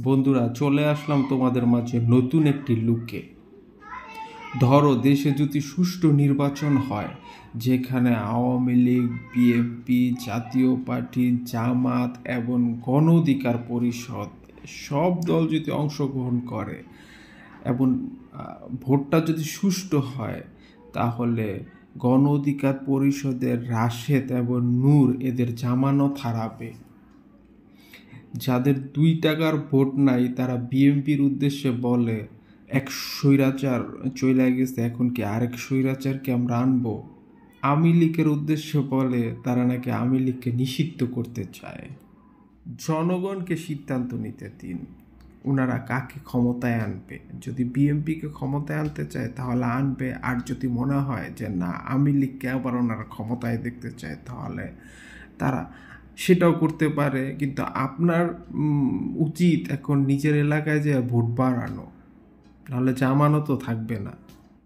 বন্ধুরা, চলে আসলাম তোমাদের মাঝে নতুন একটি লুকে। ধরো, দেশে যদি সুষ্ঠু নির্বাচন হয়, যেখানে আওয়ামী লীগ, বিএনপি, জাতীয় পার্টি, জামাত এবং গণ অধিকার পরিষদ সব দল যদি অংশগ্রহণ করে এবং ভোটটা যদি সুষ্ঠু হয়, তাহলে গণ অধিকার পরিষদের রাশেদ এবং নূর এদের জামানত হারাবে। যাদের ২ টাকার ভোট নাই, তারা বিএনপির উদ্দেশ্যে বলে এক স্বৈরাচার চইলা গেছে, এখন কি আরেক স্বৈরাচারকে আমরা আনবো। আওয়ামী লীগের উদ্দেশ্যে বলে তারা নাকি আওয়ামী লীগকে নিষিদ্ধ করতে চায়। জনগণকে সিদ্ধান্ত নিতে দিন, ওনারা কাকে ক্ষমতায় আনবে। যদি বিএনপিকে ক্ষমতায় আনতে চায় তাহলে আনবে, আর যদি মনে হয় যে না, আওয়ামী লীগকে আবার ওনারা ক্ষমতায় দেখতে চায়, তাহলে তারা সেটাও করতে পারে। কিন্তু আপনার উচিত এখন নিজের এলাকায় যে ভোট বাড়ানো, নাহলে জামানতও থাকবে না।